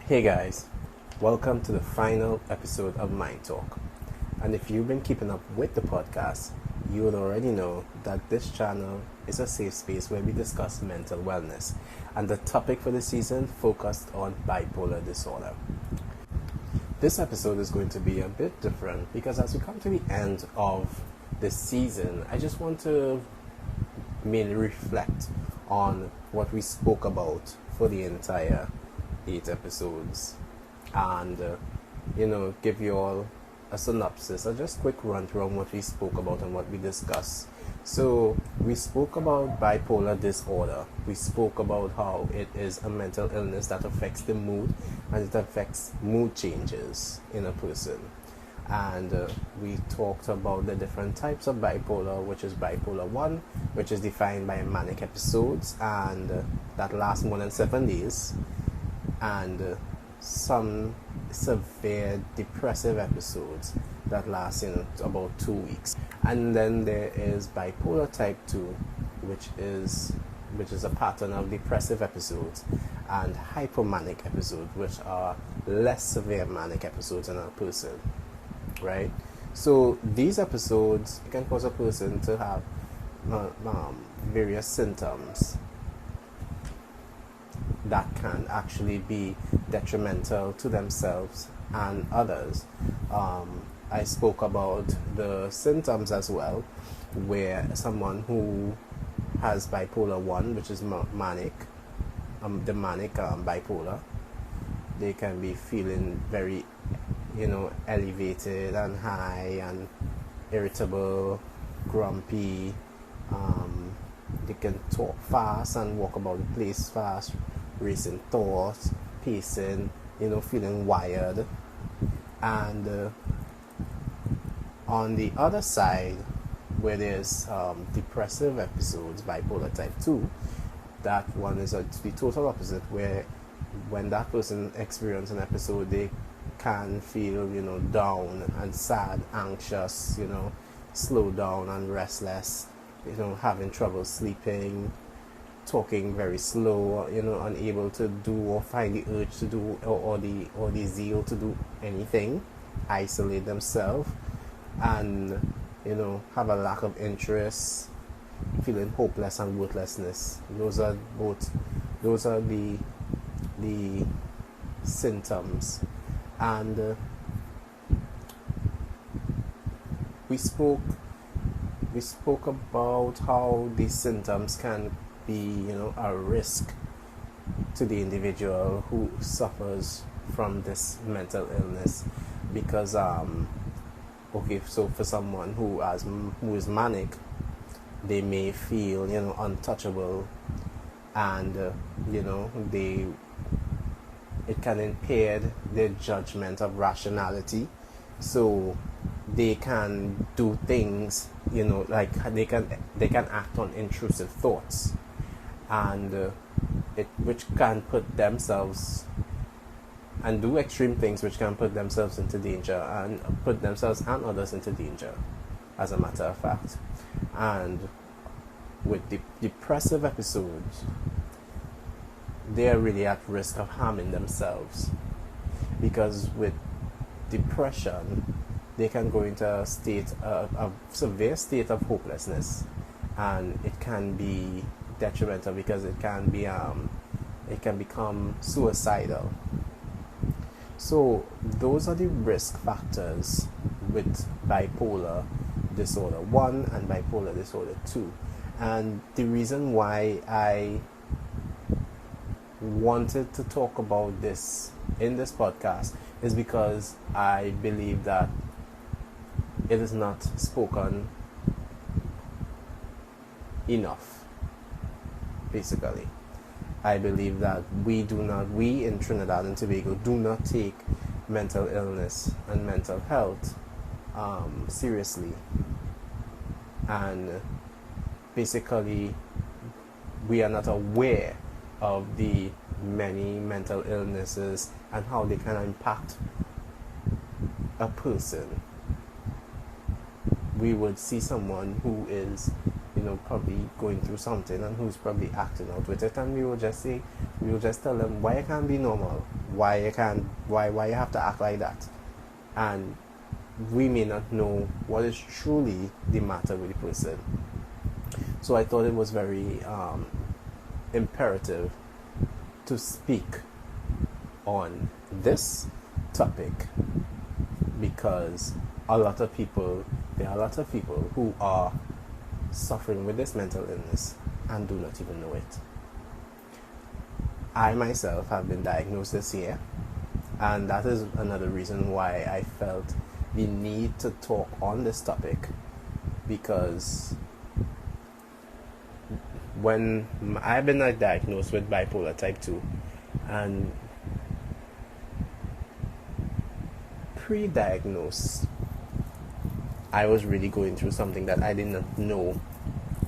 Hey guys, welcome to the final episode of MindTalk. And if you've been keeping up with the podcast, you would already know that this channel is a safe space where we discuss mental wellness. And the topic for the season focused on bipolar disorder. This episode is going to be a bit different because as we come to the end of the season, I just want to mainly reflect on what we spoke about for the entire 8 episodes and give you all a synopsis, a just quick run through on what we spoke about and what we discussed. So we spoke about bipolar disorder. We spoke about how it is a mental illness that affects the mood and it affects mood changes in a person. And we talked about the different types of bipolar, which is bipolar 1, which is defined by manic episodes and that last more than 7 days, and some severe depressive episodes that last about 2 weeks. And then there is bipolar type 2, which is a pattern of depressive episodes, and hypomanic episodes, which are less severe manic episodes in a person, right? So these episodes can cause a person to have various symptoms that can actually be detrimental to themselves and others. I spoke about the symptoms as well, where someone who has bipolar 1, which is manic, the manic bipolar, they can be feeling very, elevated and high and irritable, grumpy. They can talk fast and walk about the place fast, racing thoughts, pacing, feeling wired. And on the other side, where there's depressive episodes, bipolar type 2, that one is the total opposite, where when that person experiences an episode, they can feel, down and sad, anxious, slow down and restless, having trouble sleeping, talking very slow, unable to do or find the urge to do or the zeal to do anything, isolate themselves, and have a lack of interest, feeling hopeless and worthlessness. Those are the symptoms. And we spoke about how these symptoms can be a risk to the individual who suffers from this mental illness, because so for someone who is manic, they may feel untouchable, and it can impair their judgment of rationality, so they can do things like they can act on intrusive thoughts, and which can put themselves and do extreme things which can put themselves into danger and put themselves and others into danger, as a matter of fact. And with depressive episodes, they are really at risk of harming themselves, because with depression they can go into a severe state of hopelessness, and it can be detrimental because it can become suicidal. So those are the risk factors with bipolar disorder 1 and bipolar disorder 2. And the reason why I wanted to talk about this in this podcast is because I believe that it is not spoken enough. Basically, I believe that we in Trinidad and Tobago do not take mental illness and mental health seriously, and basically we are not aware of the many mental illnesses and how they can impact a person. We would see someone who is probably going through something and who's probably acting out with it, and we will just say, we'll just tell them why you can't be normal, why you have to act like that, and we may not know what is truly the matter with the person. So I thought it was very imperative to speak on this topic, because there are a lot of people who are suffering with this mental illness and do not even know it. I myself have been diagnosed this year, and that is another reason why I felt the need to talk on this topic, because when I've been diagnosed with bipolar type 2, and pre-diagnosed, I was really going through something that I did not know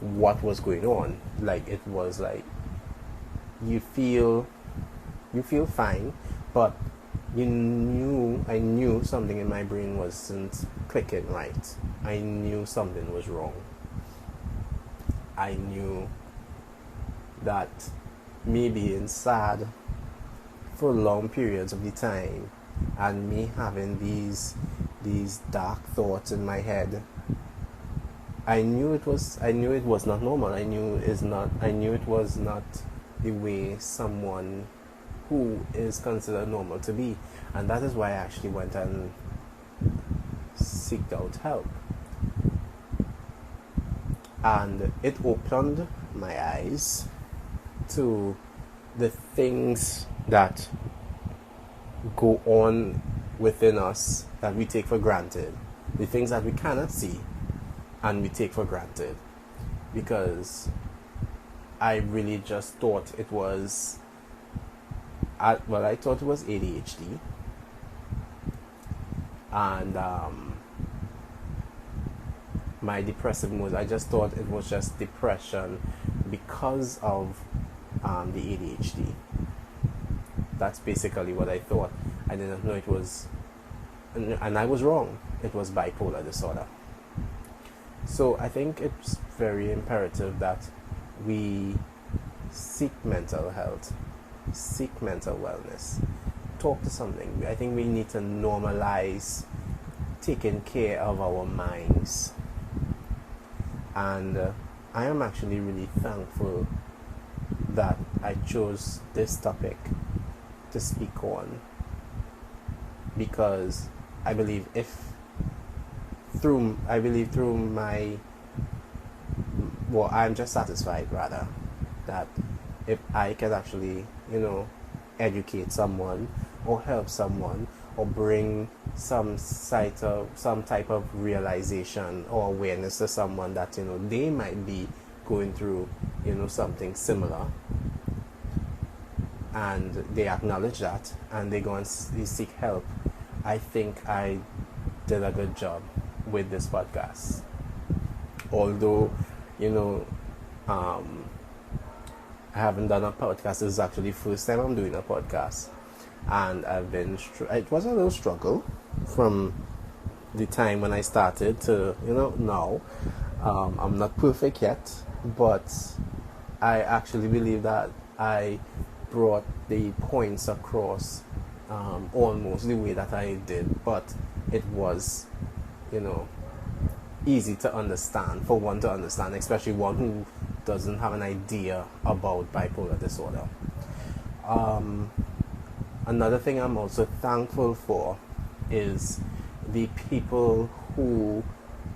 what was going on. Like, it was like you feel fine, but I knew something in my brain wasn't clicking right. I knew something was wrong. I knew that me being sad for long periods of the time, and me having these dark thoughts in my head, I knew it was not normal. I knew it was not the way someone who is considered normal to be. And that is why I actually went and sought out help. And it opened my eyes to the things that go on within us that we take for granted, the things that we cannot see and we take for granted. Because I really just thought it was, I thought it was ADHD, and my depressive mood, I just thought it was just depression because of the ADHD. That's basically what I thought. I didn't know it was, and I was wrong. It was bipolar disorder. So I think it's very imperative that we seek mental health, seek mental wellness, talk to something. I think we need to normalize taking care of our minds. And I am actually really thankful that I chose this topic to speak on, because I believe through my, well, I'm just satisfied rather that if I can actually, educate someone or help someone or bring some type of realization or awareness to someone that they might be going through something similar, and they acknowledge that and they go and seek help, I think I did a good job with this podcast. Although I haven't done a podcast, this is actually the first time I'm doing a podcast, and it was a little struggle from the time when I started to now. I'm not perfect yet, but I actually believe that I brought the points across almost the way that I did, but it was easy to understand, for one to understand, especially one who doesn't have an idea about bipolar disorder. Another thing I'm also thankful for is the people who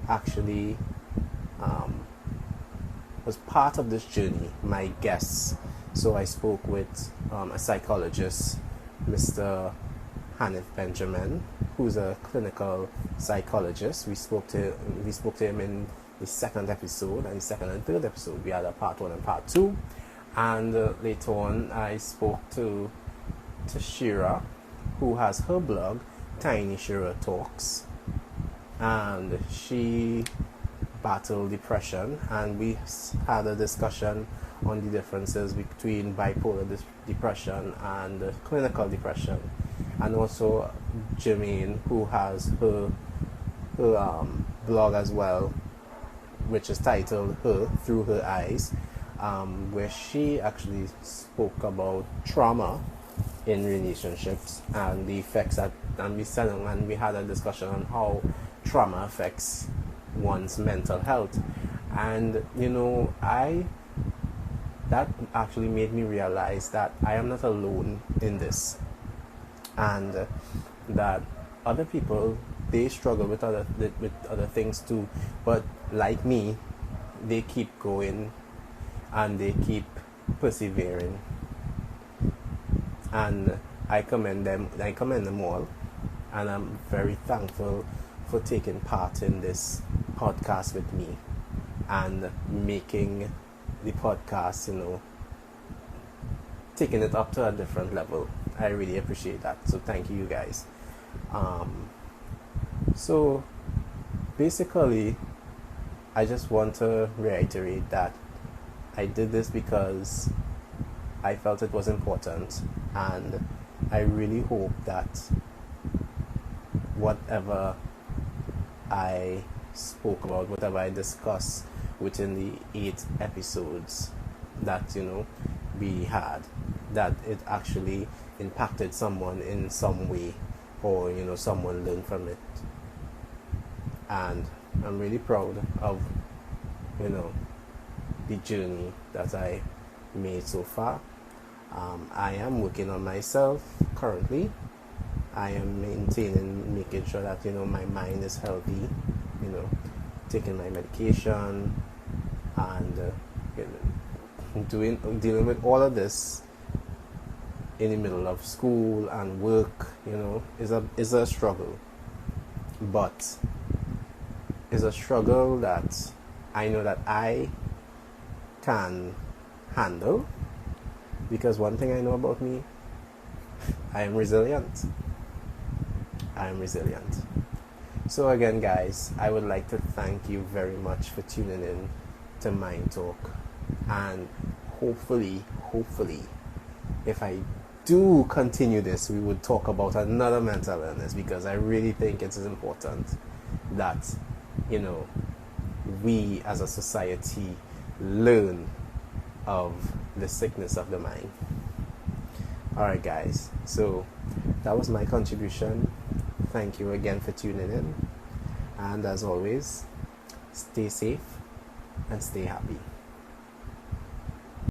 actually was part of this journey, my guests. So I spoke with a psychologist, Mr. Hanif Benjamin, who's a clinical psychologist. We spoke to him in the second episode and the second and third episode. We had a part 1 and part 2, and later on I spoke to Shira, who has her blog Tiny Shira Talks, and she battled depression, and we had a discussion on the differences between bipolar depression and clinical depression. And also Jermaine, who has her blog as well, which is titled Her Through Her Eyes, where she actually spoke about trauma in relationships and the effects that, and we had a discussion on how trauma affects one's mental health. And that actually made me realize that I am not alone in this, and that other people, they struggle with other things too, but like me, they keep going and they keep persevering, and I commend them all, and I'm very thankful for taking part in this podcast with me and making the podcast, taking it up to a different level. I really appreciate that. So thank you guys. So basically, I just want to reiterate that I did this because I felt it was important, and I really hope that whatever I spoke about, whatever I discussed within the 8 episodes that we had, that it actually impacted someone in some way, or someone learned from it. And I'm really proud of the journey that I made so far. I am working on myself currently. I am making sure that my mind is healthy, taking my medication, and dealing with all of this in the middle of school and work, is a struggle. But it's a struggle that I know that I can handle, because one thing I know about me, I am resilient. So again, guys, I would like to thank you very much for tuning in to Mind Talk, and hopefully, if I do continue this, we would talk about another mental illness, because I really think it is important that we as a society learn of the sickness of the mind. Alright guys, so that was my contribution. Thank you again for tuning in, and as always, stay safe and stay happy.